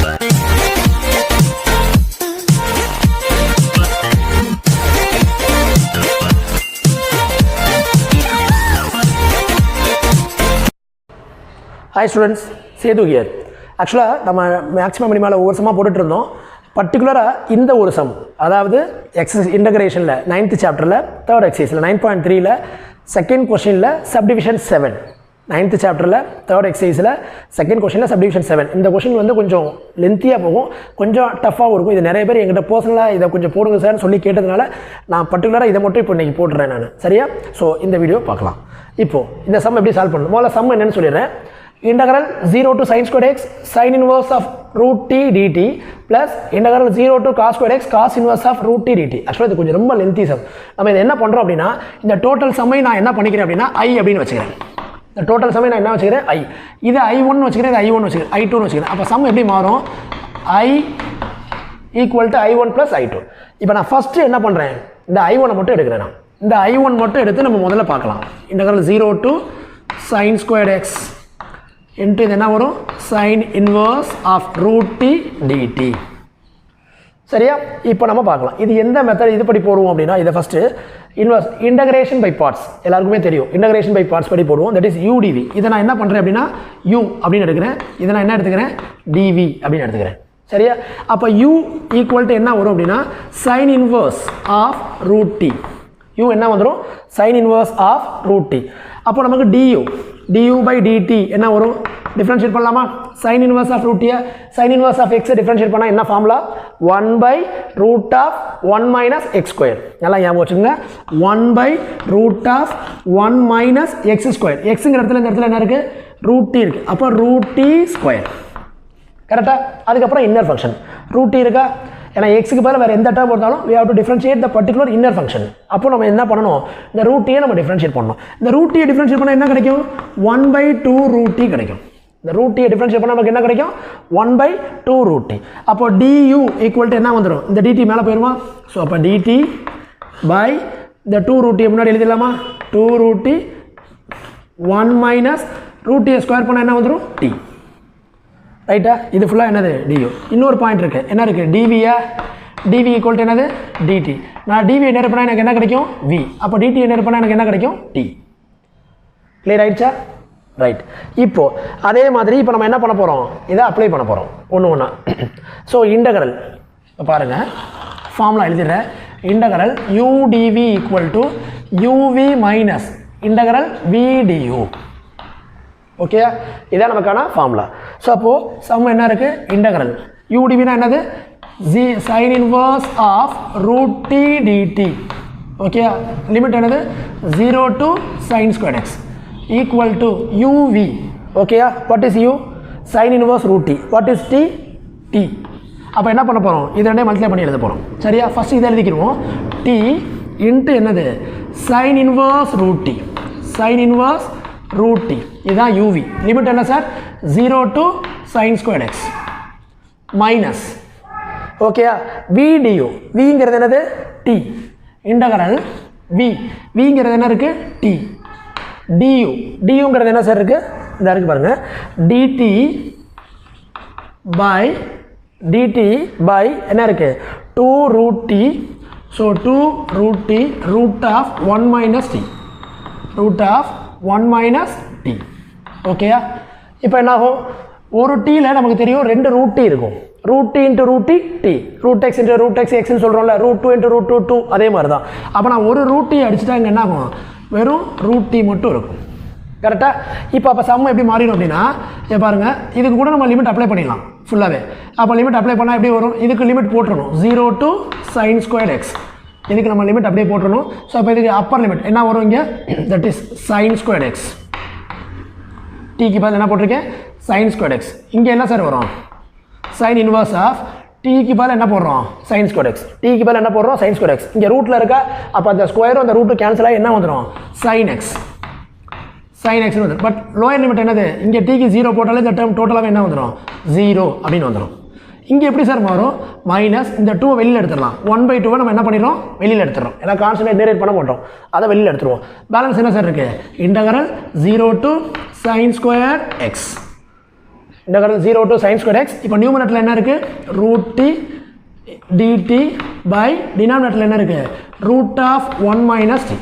Hi students, Sethu here. Actually, நம்ம maximum minimum ஒவ்வொரு சம்மா போட்டுட்டு இருந்தோம். பர்టిక్యులரா இந்த ஒரு சம், அதாவது எக்ஸசைஸ் இன்டகிரேஷன்ல 9th சாப்டர்ல 3rd எக்ஸசைஸ்ல 9.3ல செகண்ட் क्वेश्चनல சப்டிவிஷன் 7. 9th சாப்டர்ல 3rd எக்ஸசைஸ்ல செகண்ட் क्वेश्चनல சப்டிவிஷன் 7. இந்த क्वेश्चन வந்து கொஞ்சம் லெந்தியா போகும், கொஞ்சம் டஃபாவும் இருக்கும். இது நிறைய பேர் என்கிட்ட पर्सனலா இத கொஞ்சம் போடுங்க சார்னு சொல்லி கேட்டதனால நான் பர்టిక్యులரா இத மட்டும் இப்போ இன்னைக்கு போடுறேன் நான். சரியா? சோ இந்த வீடியோ பார்க்கலாம். இப்போ இந்த சம் எப்படி சால்வ் பண்ணனும்? முதல்ல சம் என்னன்னு சொல்லிறேன். Integral 0 to sin squared x sin inverse of root t dt plus integral 0 to cos squared x cos inverse of root t dt. Actually இது கொஞ்சம் ரொம்ப லெந்தி சம். நம்ம இத என்ன பண்றோம் அப்படினா இந்த டோட்டல் சம்மை நான் என்ன பண்ணிக்கிறேன் அப்படினா I அப்படினு வச்சுக்கிறேன். இந்த டோட்டல் சம்மை நான் என்ன வச்சுக்கிறேன்? I. இது I1 னு வச்சுக்கிறேன், இது I1 னு வச்சுக்கிறேன், I2 னு வச்சுக்கிறேன். அப்ப சம் எப்படி மாறும்? I equal to I1 plus I2. இப்போ நான் ஃபர்ஸ்ட் என்ன பண்றேன்? இந்த I1 மட்டும் எடுக்கிறேன் நான். இந்த I1 மட்டும் எடுத்து நம்ம முதல்ல பார்க்கலாம். Integral 0 to sin squared x into இது என்ன வரும்? sin inverse of root t dt. சரியா? இப்போ நம்ம பார்க்கலாம். இது எந்த மெத்தட் இது படி போடுவோம் அப்படினா இத first inverse integration by parts எல்லாருக்குமே தெரியும். இன்டகிரேஷன் பை பார்ட்ஸ் படி போடுவோம். That is u dv. இத நான் என்ன பண்றேன் அப்படினா u அப்படினு எடுக்கிறேன். இத நான் என்ன எடுத்துக்கிறேன்? dv அப்படினு எடுத்துக்கிறேன். சரியா? அப்ப u ஈக்குவல் டு என்ன வரும் அப்படினா sin inverse of root t. u என்ன வந்துரும்? sin inverse of root t. அப்போ நமக்கு du by dt என்ன வரும்? டிஃபரன்ஷியேட் பண்ணலாமா? sin inverse of root sin inverse of x differentiate பண்ணா என்ன formula? 1 by root of 1 minus x square. நல்லா ஞாபகம் வச்சுங்க. 1 by root of 1 minus x square. x ங்கற இடத்துல இந்த இடத்துல என்ன இருக்கு? root t இருக்கு. அப்ப root t square. கரெக்ட்டா? அதுக்கு அப்புறம் இன்னர் ஃபங்க்ஷன் root t இருக்கா? ஏனா x க்கு பதிலா வேற எந்த டேர்ம் வந்தாலும் we have to differentiate the particular inner function. அப்போ நம்ம என்ன பண்ணனும்? இந்த root t நம்ம டிஃபரன்ஷியேட் பண்ணனும். இந்த root t டிஃபரன்ஷியேட் பண்ணா என்ன கிடைக்கும்? 1 by 2 root t கிடைக்கும். இந்த root t டிஃபரன்ஷியேட் பண்ணா நமக்கு என்ன கிடைக்கும்? 1 by 2 root t. அப்போ du ஈக்குவல் டு என்ன வந்துரும்? இந்த dt மேல போயிருமா? சோ அப்ப dt by இந்த 2 root t முன்னாடி எழுதிடலாமா? 2 root t 1 minus root t square பண்ணா என்ன வந்துரும்? t. ரைட்டா? இது ஃபுல்லா என்னது? du. இன்னொரு பாயிண்ட் இருக்கு. என்ன இருக்கு? dv yeah? dv equal to என்னது? dt. நான் dv என்ன பண்ணா எனக்கு என்ன கிடைக்கும்? v. அப்ப dt என்ன பண்ணா எனக்கு என்ன கிடைக்கும்? t. கிளியர் ஆயிடுச்சா? ரைட். இப்போ அதே மாதிரி இப்போ நம்ம என்ன பண்ண போறோம்? இத அப்ளை பண்ண போறோம் ஒண்ணா. சோ இன்டகிரல் பாருங்க, ஃபார்முலா எழுதிறேன். Integral u dv equal to uv minus integral v du. Okay, இதான் நமக்கான ஃபார்முலா. சோ அப்போ சம் என்ன இருக்கு? இன்டகிரல் u dv னா என்னது? sin inverse of root t dt. Okay, limit என்னது? 0 to sin squared x equal to uv. ஓகேயா? what is u? sin inverse root t. what is t? t. அப்ப என்ன பண்ண போறோம்? இத ரெண்டே மல்டிப்ளை பண்ணி எழுத போறோம். சரியா? ஃபர்ஸ்ட் இத எழுதிக்குவோம். t into என்னது? sin inverse root t. sin inverse root t. இதான் uv. லிமிட் என்ன sir? 0 to sin squared x minus ஓகேயா v du. v ங்கிறது என்னது? t. Integral v. v ங்கிறது என்ன இருக்கு? t. du. du ங்கிறது என்ன சார் இருக்கு? இந்த இருக்கு பாருங்க. dt by என்ன இருக்கு? 2 root t. so 2 root t root of 1 minus t. root of 1 minus t. ஓகேயா? இப்போ என்ன ஆகும்? ஒரு t ல நமக்கு தெரியும் ரெண்டு root t இருக்கும். root t into root t t. root x into root x x னு சொல்றோம்ல. root 2 into root 2 2 அதே மாதிரி தான். அப்ப நான் ஒரு root t அடிச்சிட்டா இங்க என்ன ஆகும்? வெறும் root t மட்டும் இருக்கும். கரெக்ட்டா? இப்போ அப்ப சம் எப்படி மாறிடும் அப்படினா இங்க பாருங்க, இதுக்கு கூட நம்ம லிமிட் அப்ளை பண்ணிடலாம் ஃபுல்லாவே. அப்ப லிமிட் அப்ளை பண்ணா எப்படி வரும்? இதுக்கு லிமிட் போட்டுறணும் 0 to sin squared x. இதுக்கு நம்ம லிமிட் அப்படியே போட்டுறணும். சோ அப்ப இதுக்கு அப்பர் லிமிட் என்ன வரும் இங்க? that is sin squared x. t க்கு பதிலா என்ன போட்டுருக்கேன்? sin squared x. இங்க என்ன சார் வரும்? sin inverse of t க்கு பதிலா என்ன போடுறோம்? sin squared x. t க்கு பதிலா என்ன போடுறோம்? sin squared x. இங்க ரூட்ல இருக்கா? அப்ப அந்த ஸ்கொயரும் அந்த ரூட் கேன்சல் ஆகி என்ன வந்துரும்? sin x. sin x வந்துரும். பட் லோயர் லிமிட் என்னது? இங்க t க்கு 0 போட்டாலே இந்த டேர்ம் டோட்டலாவே என்ன வந்துரும்? 0 அப்படினு வந்துரும். இங்க எப்படி சார் மாறும்? மைனஸ் இந்த 2 வெளியில எடுத்துறலாம். 1/2 நம்ம என்ன பண்ணிரோம்? வெளியில எடுத்துறோம். ஏனா கான்ஸ்டன்ட் டெரிவேட் பண்ண மாட்டோம். அத வெளியில எடுத்துருவோம். பேலன்ஸ் என்ன சார் இருக்கு? Integral 0 to sin squared x. Integral 0 to sin square x. இப்போ நியூமரேட்டர்ல என்ன இருக்கு root t dt by denominatorல என்ன இருக்கு root of 1 minus t.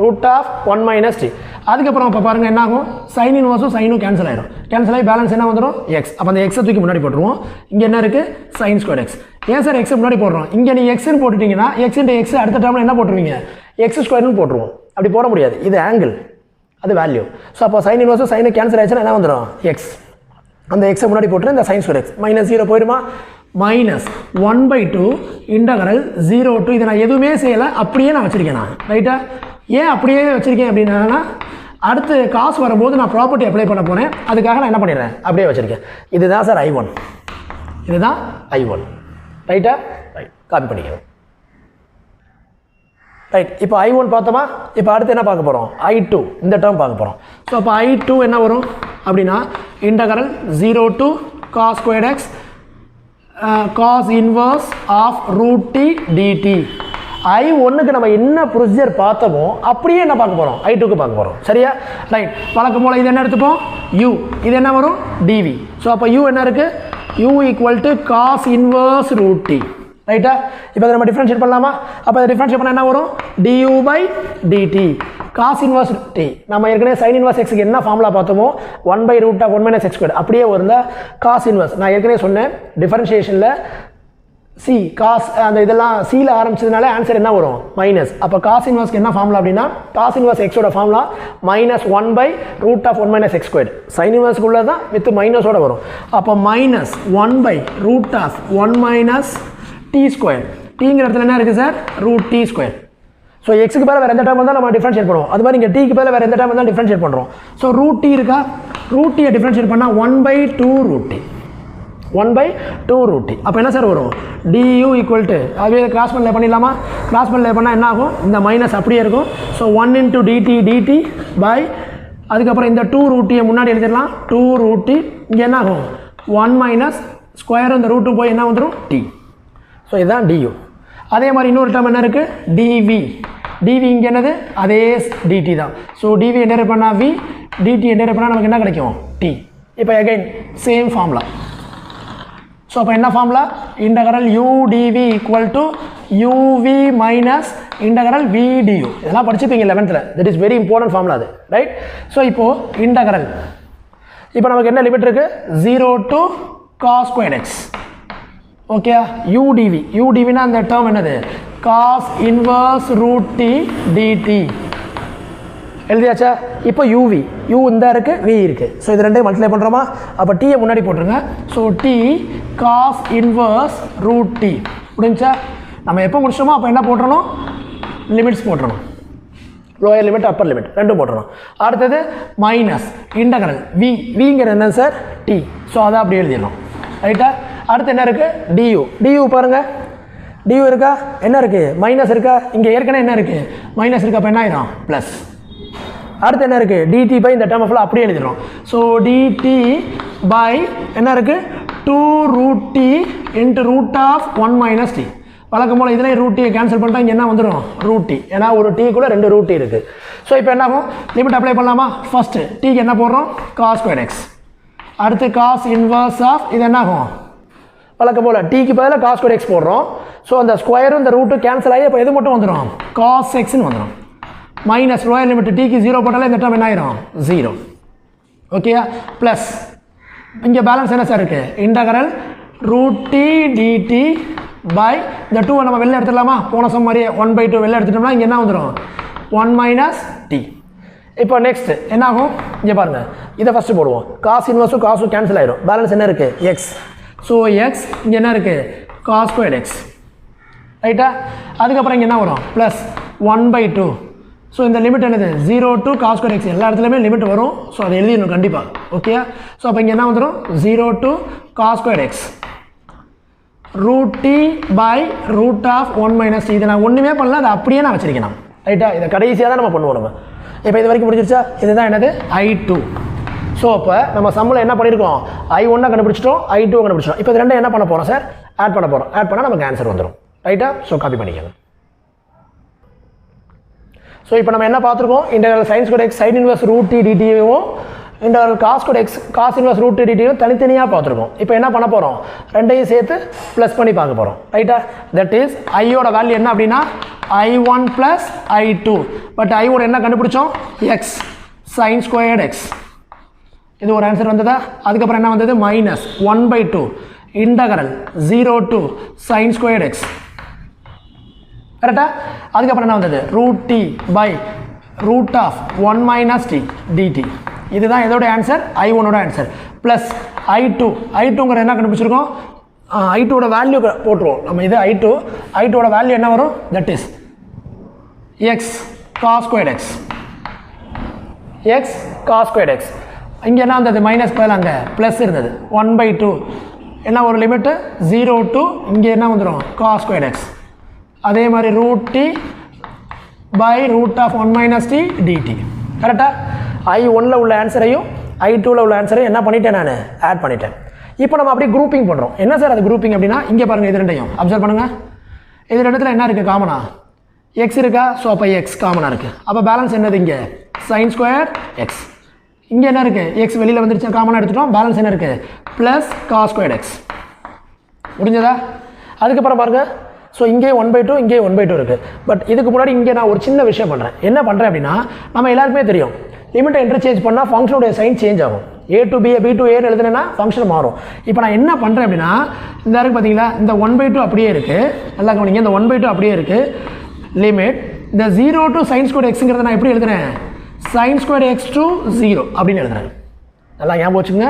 root of 1 minus t. அதுக்கப்புறம் இப்போ பாருங்க என்ன ஆகும் sin inverse sin கேன்சல் ஆயிடும். கேன்சல் ஆகி பேலன்ஸ் என்ன வந்துடும் x. அப்போ அந்த x தூக்கி முன்னாடி போட்டுருவோம். இங்கே என்ன இருக்கு sin square x. ஏன் சார் x முன்னாடி போடுறோம் இங்கே நீ x ன்னு போட்டுட்டீங்கன்னா x into x அடுத்த டேர்ம்ல என்ன போட்டுருவீங்க x ஸ்கொயர் ன்னு போட்டுருவோம். அப்படி போட முடியாது. இது ஆங்கிள் அது வேல்யூ. ஸோ அப்போ sin inverse sin கேன்சல் ஆயிடுச்சுன்னா என்ன வந்துடும் x. அந்த x முன்னாடி போட்டு இந்த sin square x minus 0 போயிடுமா minus 1/2 integral 0 to இதை நான் எதுவுமே செய்யலை அப்படியே நான் வச்சிருக்கேன் நான் ரைட்டா. ஏன் அப்படியே வச்சிருக்கேன் அப்படின்னா அடுத்து காசு வரும்போது நான் ப்ராப்பர்ட்டி அப்ளை பண்ண போனேன் அதுக்காக நான் என்ன பண்ணிடுறேன் அப்படியே வச்சிருக்கேன். இதுதான் சார் I1 இதுதான் I1 ரைட்டா ரைட் காப்பி பண்ணிக்கிறோம் ரைட். இப்போ I1 பார்த்தோமா இப்போ அடுத்து என்ன பார்க்க போகிறோம் I2 இந்த டேர்ம் பார்க்க போகிறோம். ஸோ அப்போ I2 என்ன வரும் அப்படின்னா integral 0 to cos squared x cos inverse of root t dt. I1க்கு நம்ம என்ன ப்ரொசீஜர் பார்த்தோமோ அப்படியே என்ன பார்க்க போகிறோம் I2க்கு பார்க்க போகிறோம் சரியா ரைட். வழக்கம் போல் இது என்ன எடுத்துப்போம் u இது என்ன வரும் dv. ஸோ அப்போ u என்ன இருக்குது u equal to cos inverse root t ரைட்டா. இப்போ நம்ம டிஃபரன்ஷியேட் பண்ணலாமா அப்போ அதை டிஃபரன்ஷியேட் பண்ணால் என்ன வரும் du by dt cos inverse t. நம்ம ஏற்கனவே sin inverse x க்கு என்ன formula பார்த்தோமோ 1/√of 1 minus x squared அப்படியே வருந்தா cos inverse நான் ஏற்கனவே சொன்னேன் டிஃபரன்ஷியேஷனில் c cos அந்த இதெல்லாம் cல ஆரம்பிச்சதுனால ஆன்சர் என்ன வரும் மைனஸ். அப்போ cos inverse என்ன ஃபார்முலா அப்படின்னா cos inverse x ஓட formula minus 1/√of 1 minus x squared. sin inverse குள்ள தான் வித் மைனஸோட வரும். அப்போ minus 1/√of 1 minus t square. tங்கிற இடத்துல என்ன இருக்குது sir root t square. So எக்ஸுக்கு பேர் வேறு எந்த டேர்ம் வந்தால் நம்ம டிஃபரன்ஷியேட் பண்ணுவோம். அது மாதிரி இங்கே டீக்கு பேர் வேறு எந்த டேர்ம் வந்தால் டிஃபரன்ஷியேட் பண்ணுறோம். ஸோ ரூட் டி இருக்கா ரூட் டியை டிஃபரன்ஷியேட் பண்ணால் 1/2 root t 1/2 root t. அப்போ என்ன சார் வரும் du ஈக்குவல் டு அதுவே கிராஸ் பண்ணல பண்ணிடலாமா கிராஸ் பண்ணல பண்ணால் என்ன ஆகும் இந்த மைனஸ் அப்படியே இருக்கும். ஸோ 1 into dt பை அதுக்கப்புறம் இந்த 2 root t முன்னாடி எழுதிடலாம் 2 root t. இங்கே என்ன ஆகும் 1 மைனஸ் ஸ்கொயர் இந்த ரூட்டு போய் என்ன வந்துடும் t. ஸோ இதுதான் du. அதே மாதிரி இன்னொரு டேர்ம் என்ன இருக்குது dv. dv இங்கே என்னது அதே dt தான். ஸோ dv என்டர் பண்ணால் v dt என்டர் பண்ணால் நமக்கு என்ன கிடைக்கும் t. இப்போ அகைன் சேம் ஃபார்முலா. ஸோ அப்போ என்ன formula integral u dv equal to uv minus integral v du. இதெல்லாம் படிச்சுப்பீங்க 11th. That is very important formula அது ரைட். ஸோ இப்போது இன்டகரல் இப்போ நமக்கு என்ன லிமிட் இருக்குது 0 to cos squared x okay u dvனா அந்த டேர்ம் என்னது cos inverse root t dt எழுதியாச்சா. இப்போ uv u இந்த இருக்கு v இருக்கு. ஸோ இது ரெண்டையும் மல்டிப்ளை பண்ணுறோமா அப்போ t முன்னாடி போட்டுருங்க. So t cos inverse root t முடிஞ்சா நம்ம எப்போ முடிச்சோமோ அப்போ என்ன போட்டுறணும் லிமிட்ஸ் போட்டுறணும் லோயர் லிமிட் அப்பர் லிமிட் ரெண்டும் போட்டுறணும். அடுத்தது மைனஸ் இன்டகரல் விங்கிறது என்ன சார் t. ஸோ அதை அப்படி எழுதிடணும் ரைட்டா. அடுத்து என்ன இருக்குது du பாருங்க du இருக்கா என்ன இருக்குது மைனஸ் இருக்கா இங்கே ஏற்கனவே என்ன இருக்குது மைனஸ் இருக்கா அப்போ என்ன ஆயிடும் ப்ளஸ். அடுத்து என்ன இருக்குது dt பை இந்த டேர்ம் ஃபுல்லாக அப்படியே எழுதிடும். ஸோ dt பை என்ன இருக்குது 2 root t into root of 1 minus t. வழக்கம் போல் இதில் ரூட் டீயை கேன்சல் பண்ணிட்டா இங்கே என்ன வந்துடும் ரூட் டி. ஏன்னா ஒரு டீ கூட 2 ரூட் டி இருக்குது. ஸோ இப்போ என்ன ஆகும் லிமிட் அப்ளை பண்ணலாமா ஃபஸ்ட்டு டீக்கு என்ன போடுறோம் cos squared x. அடுத்து cos inverse ஆஃப் இது என்ன ஆகும் வழக்கம் போல் டீக்கு பதிலாக cos squared x போடுறோம். ஸோ அந்த ஸ்கொயரும் இந்த ரூட்டும் கேன்சல் ஆகி இப்போ எது மட்டும் வந்துடும் cos xன்னு வந்துடும். மைனஸ் லோயர் லிமிட் டீக்கு 0 போட்டாலே இந்த டேர்ம் என்ன ஆயிரும் 0 ஓகேயா. ப்ளஸ் இங்கே பேலன்ஸ் என்ன சார் இருக்குது integral root t dt by இந்த 2 நம்ம வெளில எடுத்துடலாமா போன சம் மாதிரியே 1/2 வெளில எடுத்துட்டோம்னா இங்கே என்ன வந்துடும் 1 மைனஸ் t. இப்போ நெக்ஸ்ட் என்ன ஆகும் இங்கே பாருங்கள் இதை ஃபஸ்ட்டு போடுவோம் காஸ் இன்வர்ஸும் காசும் கேன்சல் ஆயிடும். பேலன்ஸ் என்ன இருக்குது எக்ஸ். ஸோ எக்ஸ் இங்கே என்ன இருக்குது cos squared x ரைட்டா. அதுக்கப்புறம் இங்கே என்ன வரும் ப்ளஸ் 1/2. ஸோ இந்த லிமிட் என்னது 0 to cos squared x எல்லா இடத்துலையுமே லிமிட் வரும். ஸோ அதை எழுதிடணும் கண்டிப்பாக ஓகே. ஸோ அப்போ இங்கே என்ன வந்துடும் 0 to cos squared x root t by root of 1 minus t. இதை நான் ஒன்றுமே பண்ணல அதை அப்படியே நான் வச்சிருக்கேன் ரைட்டா. இதை கடைசியாக தான் நம்ம பண்ணுவோம் நம்ம. இப்போ இது வரைக்கும் முடிஞ்சிருச்சா இதுதான் என்னது I2. ஸோ அப்போ நம்ம சம்மில் என்ன பண்ணியிருக்கோம் I1 கண்டுபிடிச்சிட்டோம் I2 கண்டுபிடிச்சிட்டோம். இப்போ இது ரெண்டும் என்ன பண்ண போகிறோம் சார் ஆட் பண்ண போகிறோம். ஆட் பண்ணால் நமக்கு ஆன்சர் வந்துடும் ரைட்டா. ஸோ காப்பி பண்ணிக்கோங்க. ஸோ இப்போ நம்ம என்ன பார்த்துருக்கோம் integral sin squared x sin inverse root t dt-வும் integral cos square x cos inverse root டிடியும் தனித்தனியாக பார்த்துருக்கோம். இப்போ என்ன பண்ண போகிறோம், ரெண்டையும் சேர்த்து ப்ளஸ் பண்ணி பார்க்க போகிறோம். ரைட்டா? தட் இஸ் ஐயோட வேல்யூ என்ன அப்படின்னா I1 plus I2. But I1 என்ன கண்டுபிடிச்சோம், எக்ஸ் சைன் ஸ்கொயர்ட் எக்ஸ். இது ஒரு ஆன்சர் வந்ததா? அதுக்கப்புறம் என்ன வந்தது, minus 1/2 integral 0 to sine squared x. கரெக்டா? அதுக்கப்புறம் என்ன வந்தது, root t by root of 1 minus t dt. இதுதான் எதோட ஆன்சர், I1ஓட ஆன்சர். ப்ளஸ் I2ங்கிற என்ன கண்டுபிடிச்சிருக்கோம், I2ஓட வேல்யூ போட்டுருவோம் நம்ம. இது I2ஓட வேல்யூ என்ன வரும், that is x cos squared x. X cos squared x. இங்கே என்ன வந்தது, மைனஸ் பதில் அங்கே ப்ளஸ் இருந்தது 1/2. என்ன ஒரு லிமிட்டு 0 to இங்கே என்ன வந்துடும், காஸ் ஸ்கொயர்ட் எக்ஸ். அதே மாதிரி root t by root of 1 minus t dt. கரெக்டாக? I1ல் உள்ள ஆன்சரையும் I2ல் உள்ள ஆன்சரையும் என்ன பண்ணிட்டேன், நான் ஆட் பண்ணிட்டேன். இப்போ நம்ம அப்படியே குரூப்பிங் பண்ணுறோம். என்ன சார் அது குரூப்பிங் அப்படின்னா, இங்கே பாருங்கள், இது ரெண்டையும் அப்சர்வ் பண்ணுங்கள். இது ரெண்டுத்தில் என்ன இருக்குது காமனா, எக்ஸ் இருக்கா? ஸோ அப்போ எக்ஸ் காமனாக இருக்குது. அப்போ பேலன்ஸ் என்னது, இங்கே சைன் ஸ்கொயர் எக்ஸ். இங்கே என்ன இருக்குது, எக்ஸ் வெளியில் வந்துருச்சு, காமனாக எடுத்துட்டோம். பேலன்ஸ் என்ன இருக்குது, ப்ளஸ் காஸ் ஸ்கொயர் எக்ஸ். முடிஞ்சதா? அதுக்கப்புறம் பாருங்கள், ஸோ இங்கே 1/2 இங்கே 1/2 இருக்குது. பட் இதுக்கு முன்னாடி இங்கே நான் ஒரு சின்ன விஷயம் பண்ணுறேன். என்ன பண்ணுறேன் அப்படின்னா, நம்ம எல்லாருக்குமே தெரியும் லிமிட்டை இன்டர்சேஞ்ச் பண்ணால் ஃபங்க்ஷனுடைய சைன் சேஞ்ச் ஆகும். A to B B to A எழுதுனேன்னா ஃபங்க்ஷன் மாறும். இப்போ நான் என்ன பண்ணுறேன் அப்படின்னா, இந்த இருக்குது பார்த்தீங்களா, இந்த 1/2 அப்படியே இருக்குது. நல்லா கவனிங்க, இந்த 1/2 அப்படியே இருக்குது. லிமிட் இந்த 0 to சைன் ஸ்கொயர் எக்ஸுங்கிறத நான் எப்படி எழுதுறேன், சைன் ஸ்கொயர் எக்ஸ் டு 0 அப்படின்னு எழுதுறேன். நல்லா ஞாபகம் வச்சுங்க,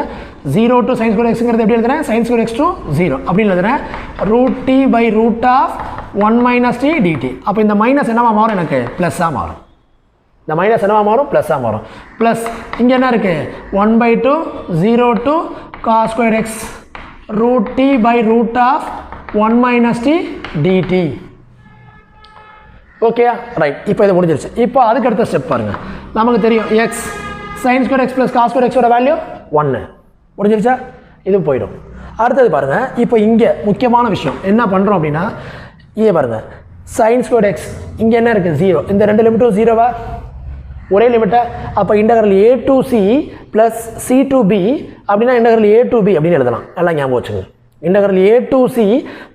0 to சைன் ஸ்கொயர் எக்ஸுங்கிறது எப்படி எழுதுறேன், சைன் ஸ்கொயர் எக்ஸ் டு 0 அப்படின்னு எழுதுறேன். Root t by root of 1 minus t dt. அப்போ இந்த மைனஸ் என்னவா மாறும், எனக்கு ப்ளஸ்ஸாக மாறும். இந்த மைனஸ் என்னவா மாறும், ப்ளஸ்ஸாக மாறும். ப்ளஸ் இங்கே என்ன இருக்குது, 1/2 0 to cos square x root t by root of 1 minus t dt. ஓகேயா? ரைட். இப்போ இது முடிஞ்சிருச்சு. இப்போ அதுக்கு அடுத்த ஸ்டெப் பாருங்கள். நமக்கு தெரியும் x sine square x plus cos square எக்ஸோட வேல்யூ 1. முடிஞ்சிருச்சா? இது போயிடும். அடுத்தது பாருங்கள், இப்போ இங்கே முக்கியமான விஷயம் என்ன பண்ணுறோம் அப்படின்னா, இங்கே பாருங்கள், சைன் ஸ்கொயர் எக்ஸ் இங்கே என்ன இருக்குது, 0. இந்த ரெண்டு லிமிட்டும் 0வா, ஒரே லிமிட்டை. அப்போ integral A to C plus C to B அப்படின்னா இன்டகரல் A to B அப்படின்னு எழுதலாம். நல்லா ஞாபகம் வச்சுங்க. Integral A to C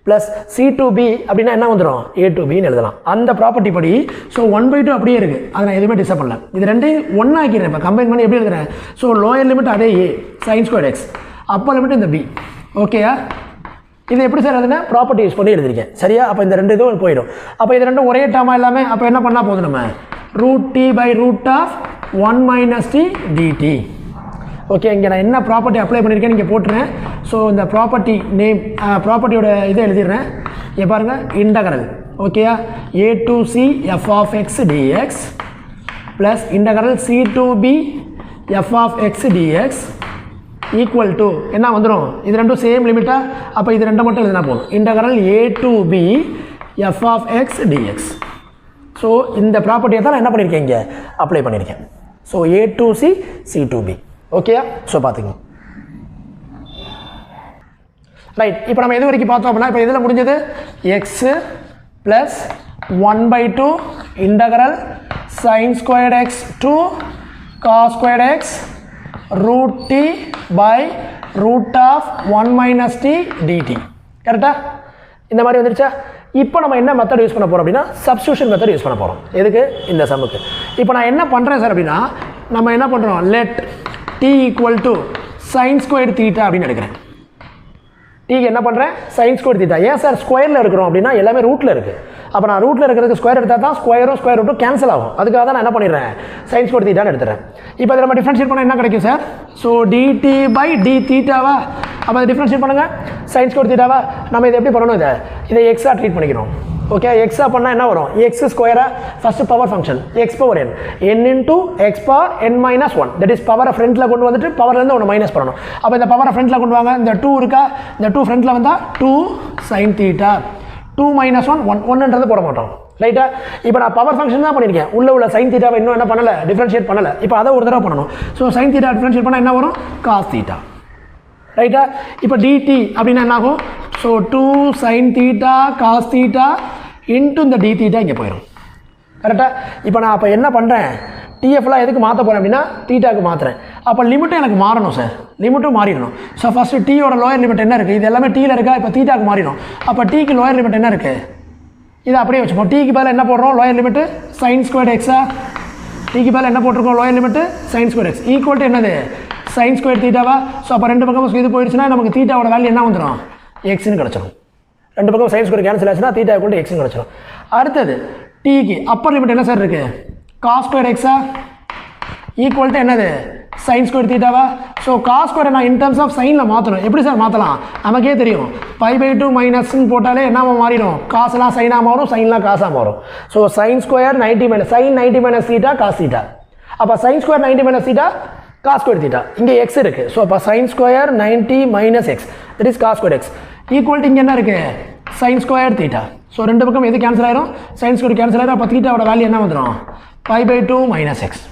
plus C to B அப்படின்னா என்ன வந்துடும், A to Bன்னு எழுதலாம். அந்த ப்ராப்பர்ட்டி படி ஸோ 1/2 அப்படியே இருக்குது. அதை நான் எதுவுமே டிஸ்டர்ப் பண்ணல. இது ரெண்டையும் ஒன்றா ஆக்கிடுறேன். இப்போ கம்பைன் பண்ணி எப்படி எழுதுறேன், ஸோ லோயர் லிமிட் அதே A sign square X, upper limit இந்த B. ஓகேயா? இது எப்படி சார் அதுனா ப்ராப்பர்ட்டி யூஸ் பண்ணி எழுதிருக்கேன். சரியா? அப்போ இந்த ரெண்டு இதுவும் போயிடும். அப்போ இது ரெண்டும் ஒரே டேர்மா எல்லாமே. அப்போ என்ன பண்ணால் போதும், நம்ம root t by root of 1 minus t dt. Okay, இங்கே நான் என்ன ப்ராப்பர்ட்டி அப்ளை பண்ணியிருக்கேன் இங்கே போட்டுறேன். ஸோ இந்த ப்ராப்பர்ட்டி நேம் ப்ராப்பர்ட்டியோட இதை எழுதிடுறேன். இங்கே பாருங்கள், இன்டகரல் ஓகேயா, A to C f of x dx plus integral C to B f of x dx equal to என்ன வந்துடும், இது ரெண்டும் சேம் லிமிட்டா. அப்போ இது ரெண்டை மட்டும் எழுதினா போதும். Integral A to B f of x dx. So இந்த ப்ராப்பர்ட்டியை தான் நான் என்ன பண்ணியிருக்கேன், இங்கே அப்ளை பண்ணியிருக்கேன். So A to C C to B. ஓகேயா? ஸோ பார்த்துங்க. ரைட். இப்போ நம்ம எது வரைக்கும் பார்த்தோம் அப்படின்னா, இப்போ இதில் முடிஞ்சது x plus 1/2 integral sine squared x to cos squared x root t by root of 1 minus t dt. கரெக்டாக? இந்த மாதிரி வந்துருச்சா? இப்போ நம்ம என்ன மெத்தட் யூஸ் பண்ண போகிறோம் அப்படின்னா, சப்ஸ்டியூஷன் மெத்தட் யூஸ் பண்ண போகிறோம். எதுக்கு, இந்த சம்முக்கு. இப்போ நான் என்ன பண்ணுறேன் சார் அப்படின்னா, நம்ம என்ன பண்ணுறோம், let t equal to sine square theta அப்படின்னு எடுக்கிறேன். டீக்கு என்ன பண்ணுறேன், சைன் ஸ்கொயர் தீட்டா. ஏன் சார் ஸ்கொயரில் இருக்கிறோம் அப்படின்னா, எல்லாமே ரூட்டில் இருக்குது. அப்போ நான் ரூட்டில் இருக்கிறதுக்கு ஸ்கொயர் எடுத்தால் தான் ஸ்கொயரும் ஸ்கொயர் ரூட்டும் கேன்சல் ஆகும். அதுக்காக தான் நான் என்ன பண்ணிடுறேன், சைன் ஸ்கொயர் தீட்டான்னு எடுத்துறேன். இப்போ இதை நம்ம டிஃபரன்ஷியேட் பண்ணால் என்ன கிடைக்கும் sir, so dt by d தீட்டாவா. அப்போ அதை டிஃபரன்ஷியேட் பண்ணுங்கள், சைன் ஸ்கொயர் தீட்டாவா. நம்ம இதை எப்படி பண்ணணும், இதை எக்ஸாக ட்ரீட் பண்ணிக்கிறோம். ஓகே, எக்ஸா பண்ணால் என்ன வரும், எக்ஸ் ஸ்கொயராக first power function x power n, n into x power n minus 1. That is பவரை ஃப்ரண்ட்டில் கொண்டு வந்துட்டு பவர்லேருந்து ஒன்று மைனஸ் பண்ணணும். அப்போ இந்த பவரை ஃப்ரண்ட்டில் கொண்டு வாங்க, இந்த 2 இருக்கா, இந்த 2 ஃப்ரண்ட்டில் வந்தால் 2 சைன் தீட்டா, 2 மைனஸ் 1 1ன்றது போட மாட்டோம். ரைட்டா? இப்போ நான் பவர் ஃபங்க்ஷன் தான் பண்ணியிருக்கேன். உள்ள சைன் தீட்டாவை இன்னும் என்ன பண்ணலை, டிஃபரன்ஷியேட் பண்ணலை. இப்போ அதை ஒரு தடவை பண்ணணும். ஸோ சைன் தீட்டா டிஃபரன்ஷியேட் பண்ணால் என்ன வரும், காஸ் தீட்டா. ரைட்டா? இப்போ டிடி அப்படின்னா என்ன ஆகும், so 2 sine theta cos theta into இந்த டி தீட்டா இங்கே போயிடும். கரெக்டாக? இப்போ நான் அப்போ என்ன பண்ணுறேன், டிஎஃப்லாம் எதுக்கு மாற்ற போகிறேன் அப்படின்னா, தீட்டாவுக்கு மாற்றுறேன். அப்போ லிமிட்டும் எனக்கு மாறணும் சார், லிமிட்டும் மாறிடணும். ஸோ ஃபஸ்ட்டு டீயோட லோயர் லிமிட் என்ன இருக்குது, இது எல்லாமே டீயில் இருக்கா, இப்போ தீட்டாக்கு மாறிடும். அப்போ டீக்கு லோயர் லிமிட் என்ன இருக்குது, இதை அப்படியே வச்சுப்போம். டீக்கு பதில் என்ன போடுறோம், லோயர் லிமிட்டு sin ஸ்கொயர்டு எக்ஸா, டீக்கு பதில் என்ன போட்டிருக்கோம், lower limit sin square x equal to என்னது sin ஸ்கொயர் தீட்டாவா. ஸோ அப்போ ரெண்டு பக்கம் இது போயிடுச்சுன்னா நமக்கு தீட்டாவோட வேல்யூ என்ன வந்துடும், எக்ஸ்னு கிடச்சிடும். ரெண்டு பக்கம் sin ஸ்கொயர் கேன்சல் ஆச்சுன்னா தீட்டா ஈக்குவல் டு எக்ஸ்னு கிடச்சிடும். அடுத்தது டீக்கு அப்பர் லிமிட் என்ன சார் இருக்குது, cos ஸ்கொயர் எக்ஸா ஈக்குவல் டு என்னது sin ஸ்கொயர் தீட்டாவா. ஸோ காஸ் ஸ்கொயரை நான் இன் டர்ம்ஸ் ஆஃப் சைனில் மாற்றணும். எப்படி சார் மாற்றலாம், நமக்கே தெரியும் π/2 மைனஸ்ன்னு போட்டாலே என்ன மாறிடும், காசுலாம் சைனாக மாறும், சைன்லாம் காசாக மாறும். So sin square 90 minus sin 90 minus theta cos theta. அப்போ sin square 90 minus theta cos square theta. இங்கே எக்ஸ் இருக்குது. ஸோ அப்போ sin square 90 minus x that is cos square x equal to இங்கே என்ன இருக்குது sin ஸ்கொயர் தீட்டா. ஸோ ரெண்டு பக்கம் எது கேன்சல் ஆயிரும், sin ஸ்கொயர் கேன்சல் ஆயிரும். அப்போ தீட்டாவோட வேல்யூ என்ன வந்துடும், π/2 மைனஸ் எக்ஸ்.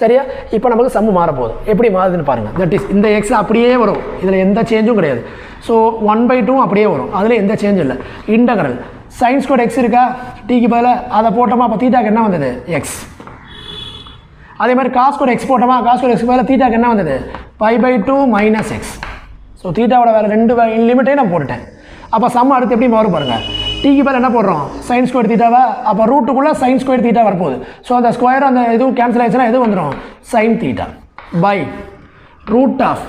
சரியா, இப்போ நமக்கு சம்மு மாறப்போகுது. எப்படி மாறுதுன்னு பாருங்கள். தட் இஸ் இந்த எக்ஸ் அப்படியே வரும், இதில் எந்த சேஞ்சும் கிடையாது. ஸோ 1/2 அப்படியே வரும், அதில் எந்த சேஞ்சும் இல்லை. இன்டகரல் sin ஸ்கொயர் எக்ஸ் இருக்கா, டீக்கு பதில் அதை போட்டோமா, அப்போ தீட்டாக்கு என்ன வந்தது எக்ஸ். அதே மாதிரி காஸ் ஸ்கொயர் எக்ஸ் போட்டோமா, காஸ் ஸ்கொயர் எக்ஸ் பதில் தீட்டாக்கு என்ன வந்தது π/2 மைனஸ் எக்ஸ். ஸோ தீட்டாவோட வேறு ரெண்டு லிமிட்டையும் நான் போட்டுட்டேன். அப்போ சம் அடுத்து எப்படி மாறும் பாருங்கள். டீக்கு பேர் என்ன போடுறோம், sin ஸ்கொயர் தீட்டாவா. அப்போ ரூட்டுக்குள்ளே sin ஸ்கொயர் தீட்டா வரப்போகுது. ஸோ அந்த ஸ்கொயர் அந்த இதுவும் கேன்சல் ஆயிடுச்சுன்னா எது வந்துடும், sin theta by root of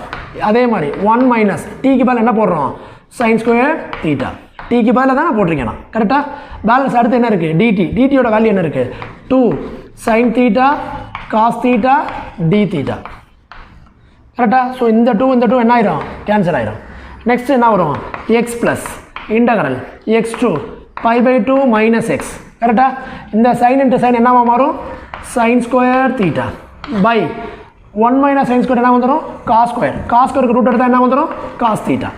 அதே மாதிரி 1 மைனஸ் டீக்கு பேர் என்ன போடுறோம், sin ஸ்கொயர் தீட்டா. டீக்கு பேரில் தான் நான் போட்டிருக்கேன் நான் கரெக்டாக. பேலன்ஸ் அடுத்து என்ன இருக்குது, டிடி. டிடியோட வேல்யூ என்ன இருக்குது, 2 sin theta cos theta d theta கரெக்டாக. ஸோ இந்த டூ என்ன ஆயிரும், கேன்சல் ஆயிரும். நெக்ஸ்ட் என்ன வரும், x plus integral x2 π/2 minus x கரெக்டாக. இந்த சைன் இன்ட்டு சைன் என்னவா மாறும், sin square theta by 1 minus sin square என்ன வந்துடும், காஸ் ஸ்கொயர். காஸ் ஸ்கொயருக்கு ரூட் எடுத்தால் என்ன வந்துடும், காஸ் தீட்டா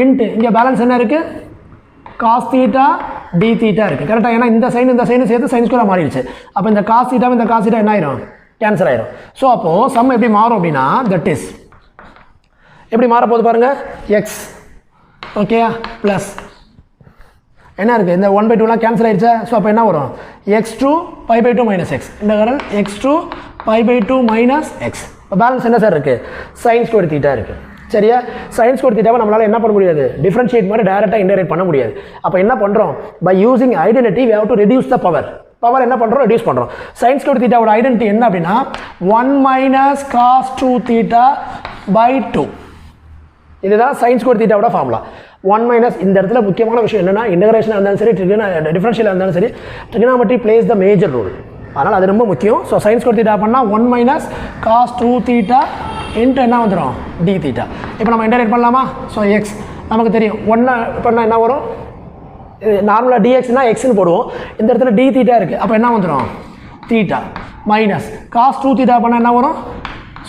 இன்ட்டு இங்கே பேலன்ஸ் என்ன இருக்குது, காஸ் தீட்டா டி தீட்டா இருக்குது கரெக்டாக. ஏன்னா இந்த சைனு சேர்த்து sin ஸ்கொயராக மாறிடுச்சு. அப்போ இந்த காஸ் தீட்டா இந்த காஸ் தீட்டா என்ன ஆயிரும், கேன்சல் ஆயிரும். ஸோ அப்போது சம் எப்படி மாறும் அப்படின்னா, தட் இஸ் எப்படி மாறப்போகுது பாருங்கள், எக்ஸ் ஓகே ப்ளஸ் என்ன இருக்குது, இந்த 1/2லாம் கேன்சல் ஆயிடுச்சா. ஸோ அப்போ என்ன வரும், x2 π/2 minus x integral x2 π/2 minus x. இப்போ பேலன்ஸ் என்ன சார் இருக்குது, sin ஸ்கொயர் தீட்டா இருக்குது. சரியா, sin ஸ்கொயர் தீட்டாவை நம்மளால் என்ன பண்ண முடியாது, டிஃபரன்ஷியேட் மாதிரி டேரெக்டாக இன்டெகிரேட் பண்ண முடியாது. அப்போ என்ன பண்ணுறோம், by using identity we have to reduce the power. Power என்ன பண்ணுறோம், ரெடியூஸ் பண்ணுறோம். sin ஸ்கொயர் தீட்டாவோட ஐடென்டிட்டி என்ன அப்படின்னா 1 மைனஸ் காஸ் 2 தீட்டா பை 2. இதுதான் sin ஸ்கொயர் தீட்டாவோட ஃபார்முலா. 1 மைனஸ் இந்த இடத்துல முக்கியமான விஷயம் என்னென்னா, இன்டகிரேஷனாக இருந்தாலும் சரி டிஃபரன்ஷியலாக இருந்தாலும் சரி trigonometry plays the major role. அதனால் அது ரொம்ப முக்கியம். ஸோ sin ஸ்கொயர் தீட்டா பண்ணால் 1 மைனஸ் காஸ் 2 தீட்டா இன்ட்டு என்ன வந்துடும், டி தீட்டா. இப்போ நம்ம இன்டகிரேட் பண்ணலாமா. ஸோ எக்ஸ் நமக்கு தெரியும், 1 பண்ணால் என்ன வரும், நார்மலாக டிஎக்ஸ்னா எக்ஸ்ன்னு போடுவோம். இந்த இடத்துல டி தீட்டா இருக்குது. அப்போ என்ன வந்துடும், தீட்டா மைனஸ் காஸ் 2 தீட்டா பண்ணால் என்ன வரும்,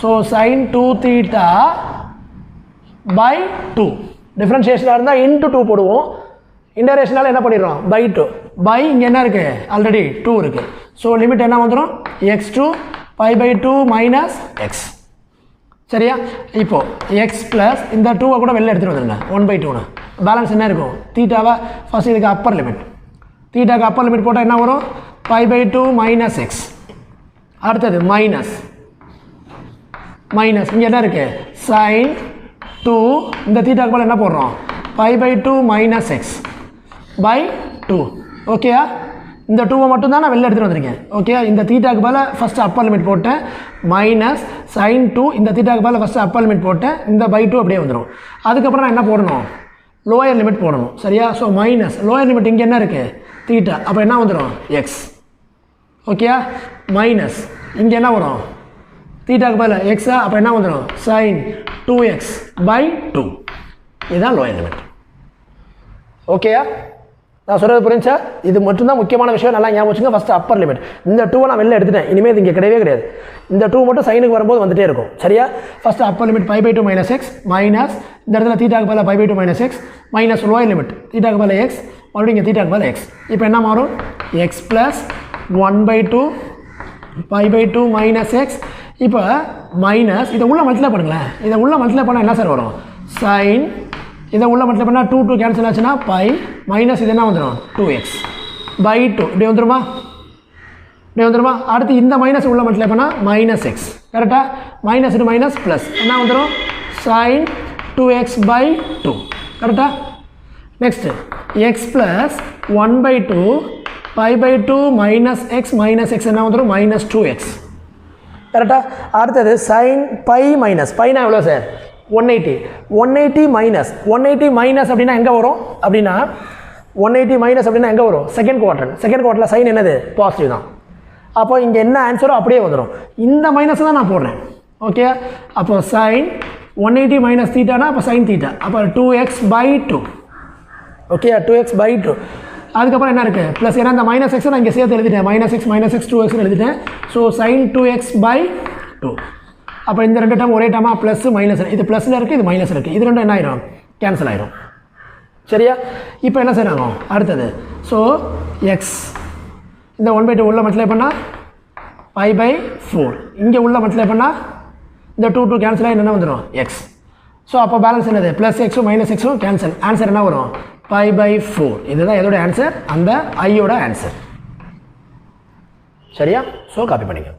ஸோ sin 2 தீட்டா பை 2. டிஃப்ரென்ஷியேஷனாக இருந்தால் இன்ட்டு 2 போடுவோம். இன்டகிரேஷனால் என்ன பண்ணிடுறோம், பை 2. பை இங்கே என்ன இருக்குது, ஆல்ரெடி 2 இருக்குது. ஸோ லிமிட் என்ன வந்துடும், x2 π/2 மைனஸ் எக்ஸ். சரியா, இப்போது எக்ஸ் ப்ளஸ் இந்த 2 கூட வெளில எடுத்துகிட்டு வந்துடுங்க, 1/2ன்னு. பேலன்ஸ் என்ன இருக்கும், தீட்டாவா. ஃபஸ்ட் இதுக்கு அப்பர் லிமிட், தீட்டாக்கு அப்பர் லிமிட் போட்டால் என்ன வரும், π/2 மைனஸ் எக்ஸ். அடுத்தது மைனஸ் இங்கே என்ன இருக்குது, sin 2 இந்த தீட்டாக்கு போல் என்ன போடுறோம், π/2 மைனஸ் எக்ஸ் பை 2. ஓகேயா, இந்த 2 மட்டும் தான் நான் வெளில எடுத்துகிட்டு வந்திருக்கேன். ஓகே, இந்த தீட்டாக்கு மேலே ஃபஸ்ட்டு அப்பர் லிமிட் போட்டேன் மைனஸ் sin 2 இந்த தீட்டாக்கு மேலே ஃபஸ்ட்டு அப்பர் லிமிட் போட்டேன், இந்த பை 2 அப்படியே வந்துடும். அதுக்கப்புறம் நான் என்ன போடணும், லோயர் லிமிட் போடணும். சரியா, ஸோ மைனஸ் லோயர் லிமிட் இங்கே என்ன இருக்குது, தீட்டா. அப்போ என்ன வந்துடும், எக்ஸ். ஓகேயா, மைனஸ் இங்கே என்ன வரும், தீட்டாக்கு மேலே எக்ஸா. அப்போ என்ன வந்துடும், sin 2x பை 2. இதுதான் லோயர் லிமிட். ஓகேயா, நான் சொல்கிறது புரிஞ்சா. இது மட்டும்தான் முக்கியமான விஷயம், நல்லா ஞாபகம் வச்சுங்க. ஃபஸ்ட்டு அப்பர் லிமிட் இந்த 2 நான் வெளில எடுத்துட்டேன், இனிமேல் இது இங்கே கிடையவே கிடையாது. இந்த 2 மட்டும் சைனுக்கு வரும்போது வந்துட்டே இருக்கும். சரியா, first upper limit π/2 minus x minus இந்த இடத்துல தீட்டாக்கு மேலே π/2 minus x minus lower limit தீட்டாக்கு மேலே எக்ஸ் மறுபடியும் இங்கே தீட்டாக்கு மேலே எக்ஸ். இப்போ என்ன மாறும், எக்ஸ் ப்ளஸ் 1/2 π/2 மைனஸ் எக்ஸ். இப்போ மைனஸ் இதை உள்ள மல்டிப்ளை பண்ணுங்களேன். இதை உள்ள மல்டிப்ளை பண்ணால் என்ன சார் வரும், சைன். இதை உள்ள மல்டிப்ளை பண்ணால் 2 கேன்சல் ஆச்சுன்னா பை மைனஸ் இது என்ன வந்துடும், 2x பை 2. இப்படி வந்துடுமா, இப்படி வந்துடுமா? அடுத்து இந்த மைனஸ் உள்ள மல்டிப்ளை பண்ணால் மைனஸ் எக்ஸ். கரெக்டாக? மைனஸ் இன்டு மைனஸ் ப்ளஸ் என்ன வந்துடும்? sin 2x/2. கரெக்டாக? Next x plus 1/2 π/2 minus x என்ன வந்துடும்? Minus 2x. கரெக்டாக? அடுத்தது sin பை மைனஸ் பைனா எவ்வளோ சார்? 180 மைனஸ் அப்படின்னா எங்கே வரும் அப்படின்னா 180 மைனஸ் அப்படின்னா எங்கே வரும்? செகண்ட் குவார்ட்டரில் சைன் என்னது? பாசிட்டிவ் தான். அப்போ இங்கே என்ன ஆன்சரோ அப்படியே வந்துடும். இந்த மைனஸ் தான் நான் போடுறேன். ஓகே, அப்போ sin 180 மைனஸ் தீட்டானா அப்போ sin தீட்டா, அப்போ 2x/2. Okay, 2x/2. அதுக்கப்புறம் என்ன இருக்குது? ப்ளஸ் ஏன்னா இந்த மைனஸ் எக்ஸை நான் இங்கே சேர்த்து எழுதிட்டேன். மைனஸ் எக்ஸ் 2x எழுதிட்டேன். So sin 2x/2. அப்போ இந்த ரெண்டு டேர்ம் ஒரே டேர்மா ப்ளஸ் மைனஸ், இது ப்ளஸில் இருக்குது, இது மைனஸ் இருக்குது, இது ரெண்டும் என்ன ஆயிரும்? கேன்சல் ஆயிரும். சரியா? இப்போ என்ன செய்யறாங்க அடுத்தது? ஸோ எக்ஸ் இந்த 1/2 உள்ள மல்டிப்ளை பண்ணால் π/4, இங்கே உள்ள மல்டிப்ளை பண்ணால் இந்த 2 கேன்சல் ஆகி என்ன வந்துடும்? எக்ஸ். ஸோ அப்போ பேலன்ஸ் என்னது? ப்ளஸ் எக்ஸும் மைனஸ் எக்ஸும் கேன்சல். ஆன்சர் என்ன வரும்? π/4. இதுதான் எதோட ஆன்சர்? அந்த ஐயோட ஆன்சர். சரியா? ஸோ காப்பி பண்ணிக்க.